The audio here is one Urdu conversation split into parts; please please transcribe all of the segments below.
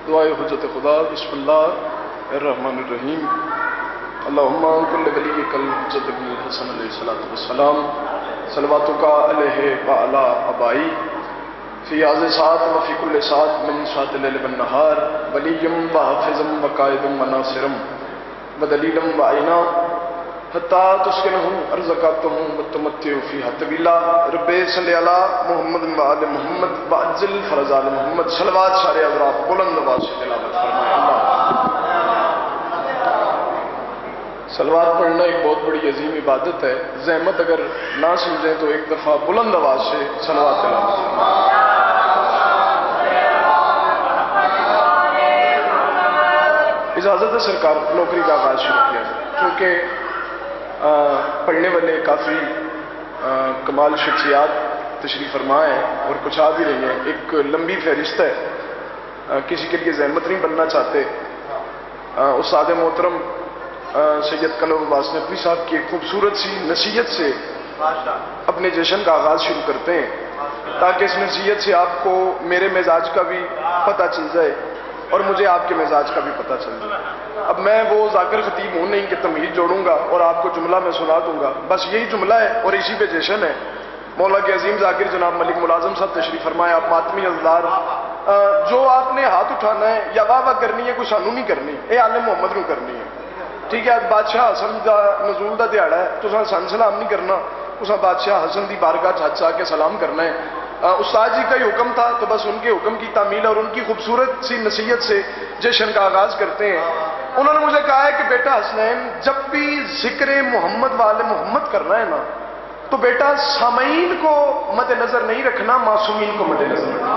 دعائے حجت خدا۔ بسم اللہ الرحمن الرحیم۔ اللہم کل ولیک الحجت ابن الحسن علیہ الصلوۃ والسلام صلواتک علیہ وعلی آبائی فی عز ساعت و فی کل ساعت من ساعت اللیل والنہار ولیم و حافظم و قائدم و ناصرم و دلیلم و عینا حتی تسکنہم ارزقاتہم متمتع فیہا طویلا۔ رب صلی علی محمد و آل محمد و عجل فرج آل محمد۔ صلوات سارے حضرات بلند آواز سے تلاوت فرمائیں۔ اللہ صلوات پڑھنا ایک بہت بڑی عظیم عبادت ہے، زحمت اگر نہ سمجھیں تو ایک دفعہ بلند آواز سے صلوات تلاوت فرمائیں۔ اجازت ہے سرکار نوکری کا آغاز شروع کیا ہے، کیونکہ پڑھنے والے کافی کمال شخصیات تشریف فرما ہیں اور کچھ آ بھی رہی ہیں۔ ایک لمبی فہرست ہے، کسی کے لیے زحمت نہیں بننا چاہتے۔ استاد محترم سید قلب عباس نقوی صاحب کی ایک خوبصورت سی نصیحت سے اپنے جشن کا آغاز شروع کرتے ہیں، تاکہ اس نصیحت سے آپ کو میرے مزاج کا بھی پتہ چل جائے اور مجھے آپ کے مزاج کا بھی پتہ چل جائے۔ اب میں وہ ذاکر خطیب ہوں نہیں کہ تمہید جوڑوں گا اور آپ کو جملہ میں سنا دوں گا، بس یہی جملہ ہے اور اسی پہ جشن ہے۔ مولا کے عظیم ذاکر جناب ملک ملازم صاحب تشریف فرمائے۔ آپ ماتمی ازدار جو آپ نے ہاتھ اٹھانا ہے یا واہ واہ کرنی ہے، کوئی سانو نہیں کرنی، اے آل محمد نو کرنی ہے، ٹھیک ہے؟ بادشاہ حسن دا نزول دا دیہڑا ہے، تو سن سلام نہیں کرنا، تو بادشاہ حسن دی بارگاہ ہاتھ آ کے سلام کرنا ہے۔ استاد جی کا ہی حکم تھا، تو بس ان کے حکم کی تعمیل اور ان کی خوبصورت سی نصیحت سے جشن کا آغاز کرتے ہیں۔ انہوں نے مجھے کہا ہے کہ بیٹا حسنین، جب بھی ذکر محمد والے محمد کرنا ہے نا، تو بیٹا سامعین کو مد نظر نہیں رکھنا، معصومین کو مد نظر رکھنا۔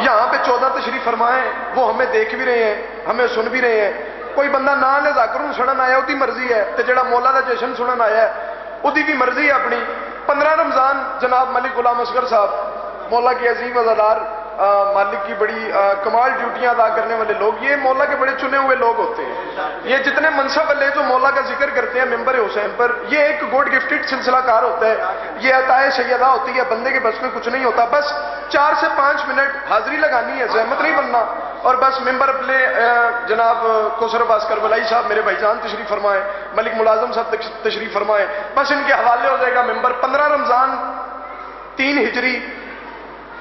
یہاں پہ 14 تشریف فرمائیں، وہ ہمیں دیکھ بھی رہے ہیں، ہمیں سن بھی رہے ہیں۔ کوئی بندہ نہ لے ذاکر سنن آیا، وہ مرضی ہے، تو جڑا مولا دا جشن سنن آیا ہے وہ بھی مرضی ہے اپنی۔ 15 رمضان جناب ملک غلام اصغر صاحب مولا کے عظیم عزادار، مالک کی بڑی کمال ڈیوٹیاں ادا کرنے والے لوگ، یہ مولا کے بڑے چنے ہوئے لوگ ہوتے ہیں۔ یہ جتنے منصب والے جو مولا کا ذکر کرتے ہیں ممبر حسین پر، یہ ایک گوڈ گفٹڈ سلسلہ کار ہوتا ہے، یہ عطائے سیدہ ہوتی ہے، بندے کے بس میں کچھ نہیں ہوتا۔ بس 4 سے 5 منٹ حاضری لگانی ہے، زحمت نہیں بننا، اور بس ممبر اپنے جناب کوثر عباس کربلائی صاحب میرے بھائی جان تشریف فرمائے، ملک ملازم صاحب تشریف فرمائے، بس ان کے حوالے ہو جائے گا ممبر۔ 15 رمضان 3 ہجری،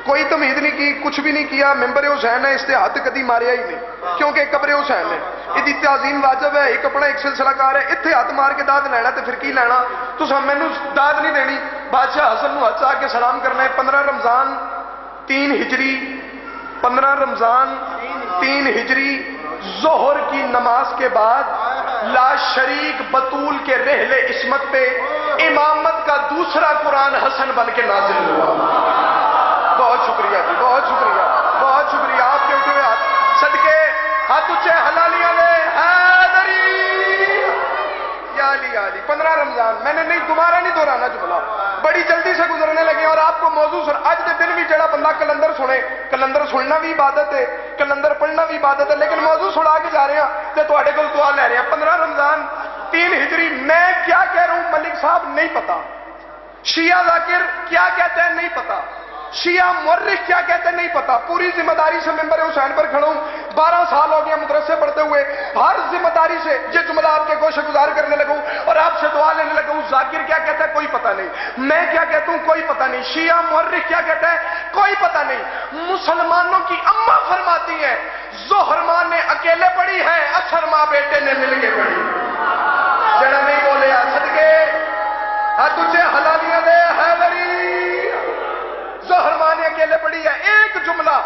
کوئی تمہید نہیں کی، کچھ بھی نہیں کیا، ممبر حسین ہے، اس سے ہاتھ کدی ماریا ہی نہیں، کیونکہ قبر حسین ہے، یہ تعظیم واجب ہے، ایک اپنا ایک سلسلہ کار ہے۔ اتنے ہاتھ مار کے داد لینا تو پھر کی لینا، تو مینوں داد نہیں دینی، بادشاہ حسن نو ہاتھ آ کے سلام کرنا ہے۔ 15 رمضان 3 ہجری، 15 رمضان 3 ہجری ظہر کی نماز کے بعد لا شریک بطول کے رحل عصمت پہ امامت کا دوسرا قرآن حسن بن کے نازل ہوا۔ بہت شکریہ جی، بہت شکریہ، بہت شکریہ۔ آپ کے اٹھے ہوئے ہاتھ صدقے، ہاتھ اونچے حلالیاں لے، حیدری یا علی یا علی۔ 15 رمضان میں نے نہیں، دوبارہ نہیں دہرانا جملہ، بڑی جلدی سے گزرنے لگے، اور آپ کو موضوع سن اج دے دن بھی جڑا بندہ کلندر سنے، کلندر سننا بھی عبادت ہے، کلندر پڑھنا بھی عبادت ہے، لیکن موضوع سنا کے جا رہے ہیں تے تواڈے کول دعا لے رہے ہیں۔ 15 رمضان 3 ہجری، میں کیا کہہ رہا ہوں ملک صاحب نہیں پتا، شیعہ ذاکر کیا کہتے ہیں نہیں پتا، شیعہ مورخ کیا کہتے ہیں نہیں پتا۔ پوری ذمہ داری سے ممبر حسین پر کھڑا ہوں، 12 سال ہو گیا مدرسے پڑھتے ہوئے، ہر ذمہ داری سے یہ جملہ آپ کے گوشے گزار کرنے لگوں اور آپ سے دعا لینے لگوں۔ ذاکر کیا کہتا ہے کوئی پتہ نہیں، میں کیا کہتا ہوں کوئی پتہ نہیں، شیعہ مورخ کیا کہتا ہے کوئی پتہ نہیں۔ مسلمانوں کی اماں فرماتی ہے ظہر ماں نے اکیلے پڑھی ہے، اثر ماں بیٹے نے مل کے پڑھی۔ جڑا نہیں بولے صدقے ہاتھ اونچے حلالیاں دے، حیدری ظہر ماں نے اکیلے پڑھی ہے، ایک جملہ،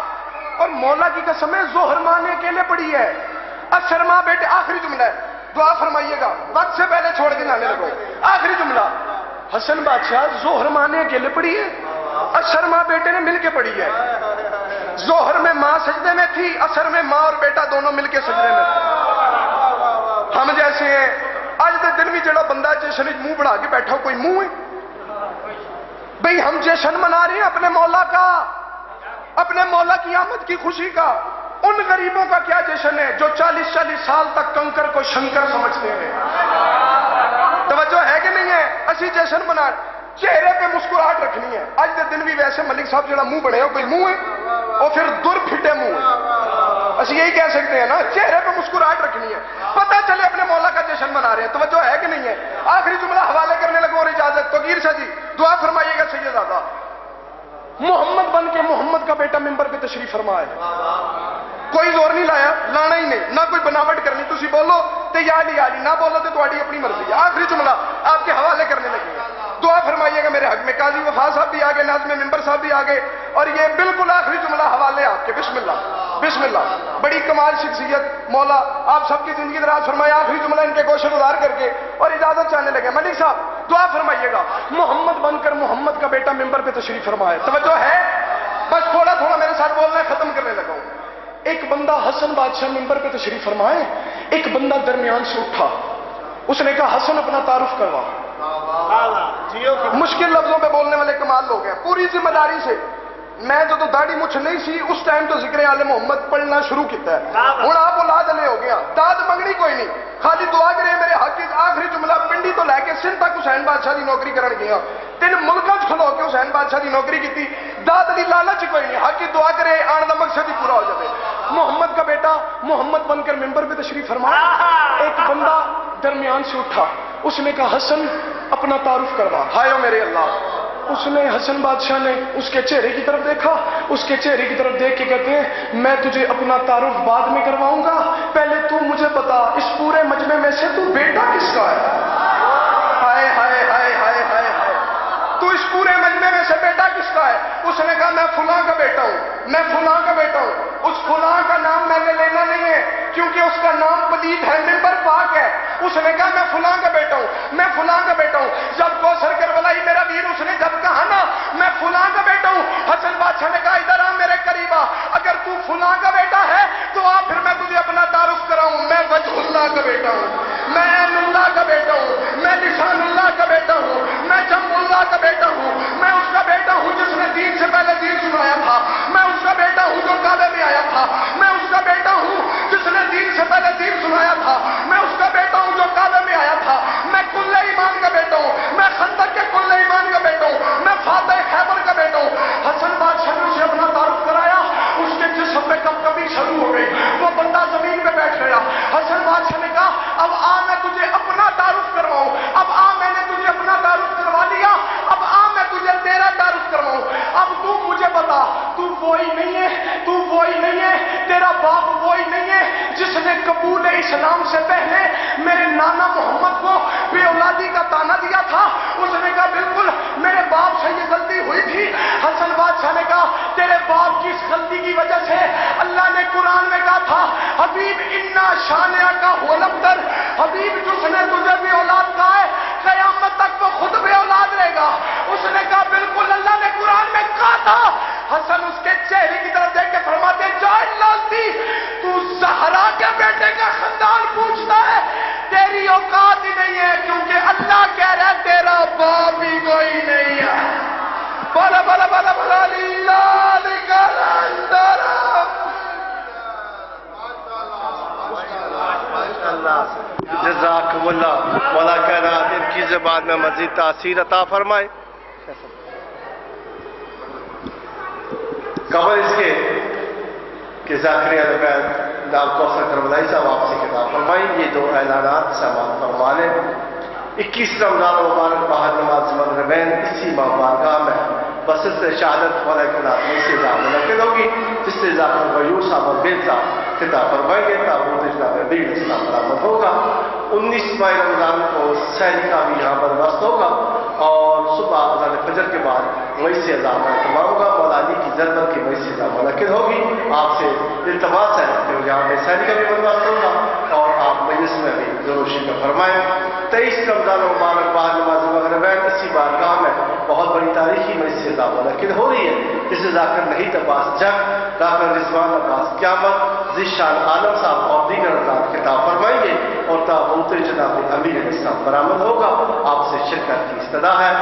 اور مولا کی قسم ہے ظہر ماں نے اکیلے پڑھی ہے، اثر ماں بیٹے، آخری جملہ ہے، دعا فرمائیے گا، وقت سے پہلے چھوڑ کے جانے لگو۔ آخری جملہ، حسن بادشاہ ظہر ماں نے اکیلے پڑھی ہے، اثر ماں بیٹے نے مل کے پڑھی ہے۔ ظہر میں ماں سجدے میں تھی، اثر میں ماں اور بیٹا دونوں مل کے سجدے میں تھے۔ ہم جیسے ہیں آج دے دن بھی جڑا بندہ جشن منہ بڑھا کے بیٹھا ہو، کوئی منہ ہے بھئی؟ ہم جشن منا رہے ہیں اپنے مولا کا، اپنے مولا کی آمد کی خوشی کا۔ ان غریبوں کا کیا جشن ہے جو 40 سال تک کنکر کو شنکر سمجھتے ہیں؟ توجہ ہے کہ نہیں ہے؟ اسی جشن منا، چہرے پہ مسکراہٹ رکھنی ہے۔ آج دے دن بھی ویسے ملک صاحب جڑا منہ بڑھے ہو، کوئی منہ ہے؟ وہ پھر در پھٹے منہ. اسی یہی کہہ سکتے ہیں نا, چہرے پہ مسکراہٹ رکھنی ہے, پتہ چلے اپنے مولا کا جشن منا رہے ہیں. توجہ ہے کہ نہیں ہے؟ آخری جملہ حوالے کرنے لگوں اور اجازت. توقیر شاہ جی دعا فرمائیے گا سیدزادہ. محمد بن کے محمد کا بیٹا ممبر پہ تشریف فرمائے. کوئی زور نہیں لایا, لانا ہی نہیں, نہ کوئی بناوٹ کرنی. تسی بولو تے یاد نہ بولو تو تہاڈی اپنی مرضی ہے. آخری جملہ آپ کے حوالے کرنے لگے. دعا فرمائیے گا میرے حق میں. قاضی وفا صاحب بھی آگے, ناظم ممبر صاحب بھی آگے, اور یہ بالکل آخری جملہ حوالے آپ کے. بسم اللہ بسم اللہ. بڑی کمال شخصیت, مولا آپ سب کی زندگی دراز فرمائے. آخری جملہ ان کے گوشے گزار کر کے اور اجازت چاہنے لگے. ملک صاحب دعا فرمائیے گا. محمد بن کر محمد کا بیٹا ممبر پہ تشریف فرمائے. توجہ ہے؟ بس تھوڑا تھوڑا میرے ساتھ بولنا ہے, ختم کرنے لگا ہوں. ایک بندہ حسن بادشاہ ممبر پہ تشریف فرمائے. ایک بندہ درمیان سے اٹھا, اس نے کہا حسن اپنا تعارف کروا. مشکل لفظوں پہ بولنے والے کمال لوگ ہیں. پوری ذمہ داری سے, میں جو تو داڑھی مچھ نہیں سی اس ٹائم تو ذکر آل محمد پڑھنا شروع کیتا ہے. ہوں آپ اولاد لے ہو گیا, داد منگنی کوئی نہیں, خالی دعا کرے میرے حق. آخری جملہ پنڈی تو لے کے سندھ تک حسین بادشاہ دی نوکری کرن گیا. 3 ملکوں کھلو کے حسین بادشاہ دی نوکری کی. داد دی لالچ کوئی نہیں, حق کی دعا کرے آن دا مقصد ہی پورا ہو جائے. محمد کا بیٹا محمد بن کر ممبر پہ تشریف فرمایا. ایک بندہ درمیان سے اٹھا, اس نے کہا حسن اپنا تعارف کروا. ہائے میرے اللہ. اس نے حسن بادشاہ نے اس کے چہرے کی طرف دیکھا. اس کے چہرے کی طرف دیکھ کے کہتے ہیں میں تجھے اپنا تعارف بعد میں کرواؤں گا, پہلے تو مجھے بتا اس پورے مجمع میں سے تو بیٹا کس کا ہے؟ ہائے ہائے ہائے ہائے ہائے ہائے. تو اس پورے مجمع میں سے بیٹا کس کا ہے؟ اس نے کہا میں فلاں کا بیٹا ہوں, میں فلاں کا بیٹا ہوں. اس فلاں کا نام میں نے لینا نہیں ہے کیونکہ اس کا نام پلید ہے, ممبر پاک ہے. اس نے کہا میں فلاں کا بیٹا ہوں, میں فلاں کا بیٹا ہوں. جب کوثر کربلائی میرا ویر اس نے جب کہا نا میں فلاں کا بیٹا ہوں, حسن بادشاہ نے کہا ادھر آ میرے قریب آ, اگر تو فلاں کا بیٹا ہے تو آ پھر میں تجھے اپنا تعارف کراؤں. میں وجہ اللہ کا بیٹا ہوں, میں عین اللہ کا بیٹا ہوں, میں لسان اللہ کا بیٹا ہوں, میں جم اللہ کا بیٹا ہوں, میں اس کا بیٹا ہوں جس نے دین سے پہلے دین سنایا تھا, میں اس کا بیٹا ہوں جو کعبے میں آیا تھا, میں اس کا بیٹا ہوں جس نے دین سے پہلے دین سنایا تھا, میں اس کا بیٹا ہوں جو کعبے میں آیا تھا, میں کل ایمان کا بیٹا ہوں, میں خندق کے کل ایمان کا بیٹا ہوں, میں فاتح خیبر کا بیٹا ہوں. حسن بادشاہ نے اسے اپنا تعارف کرایا. اس کے جسم میں کبھی شروع ہو گئی, وہ بندہ زمین پہ بیٹھ گیا. حسن بادشاہ نے کہا اب آ میں تجھے اپنا تعارف کرواؤں. اب آ میں نے تجھے اپنا تعارف کروا لیا, اب آ میں تجھے تیرا تعارف کرواؤں. اب تو مجھے بتا تو وہی نہیں ہے, تو وہی نہیں ہے, تیرا باپ وہی نہیں ہے جس نے قبول اسلام سے پہلے میرے نانا محمد کو بے اولادی کا تانا دیا تھا. اس نے کہا بالکل میرے باپ سے یہ غلطی ہوئی تھی. حسن بادشاہ نے کہا تیرے باپ کی اس غلطی کی وجہ سے اللہ نے قرآن میں کہا تھا حبیب انا شانیہ کا ہولبتر, حبیب جس نے تجھے بے اولاد کہا ہے قیامت تک وہ خود بے اولاد رہے گا. اس نے کہا بالکل اللہ نے قرآن میں کہا تھا. حسن اس کے چہرے کی طرف دیکھ کے فرماتے جان لالتی تو زہرا کے بیٹے کا خاندان پوچھتا ہے, تیری اوقات ہی نہیں ہے کیونکہ اللہ کہہ رہا ہے تیرا باپ ہی کوئی نہیں ہے. بلا بلا بلا بلا جزاکم اللہ. مولا کائنات ان کی زبان میں مزید تاثیر عطا فرمائے. قبل اس کے کہ زاکریہ نام کوثر کربلائی صاحب آپ سے خطاب فرمائی, یہ 2 اعلانات سماعت فرما لیں. 21 رمضان مبارک بعد نماز مغربین اسی بارگاہ میں بسط شہادت والا اقلاق میں سے اضافہ منعقد ہوگی, جس سے اضافہ غیور صاحب اور بیل صاحب خطاب فرمائیں گے. تابوت جناب نبی اسلام برآمد ہوگا. 19 ماہ رمضان کو سحری کا بھی یہاں بندوبست ہوگا اور صبح اذان فجر کے بعد وہی سے اضافہ اہتمام ہوگا. مولا علی کی ضربت کی وہی سے اضافہ منعقد ہوگی. آپ سے التماس ہے کہ یہاں پہ سحری کا بھی بندوبست ہوگا اور آپ مجلس میں بھی ضروری کا فرمائیں. 23 رمضان مبارک بعد نماز مغربین اسی بارگاہ میں بہت بڑی تاریخی مجلس سے اضافہ منعقد ہو رہی ہے. جسے ذاکر نہیں عباس جنگ, ڈاکٹر رضوان عباس قیامت, ذیشان عالم صاحب اور دیگر افراد خطاب فرمائیں گے اور تابوت جناب امیر اسلام برآمد ہوگا. آپ سے شرکت کی استدعا ہے.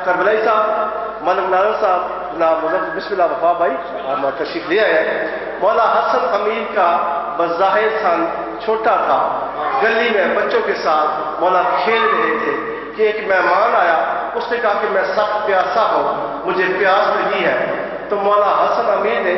کربلائی صاحب, ملک نارن صاحب, جناب بسم اللہ وفا بھائی ہم تشریف لے آئے ہیں. مولا حسن امیر کا بظاہر سن چھوٹا تھا, گلی میں بچوں کے ساتھ مولا کھیل رہے تھے کہ ایک مہمان آیا. اس نے کہا کہ میں سخت پیاسا ہوں, مجھے پیاس لگی ہے. تو مولا حسن امیر نے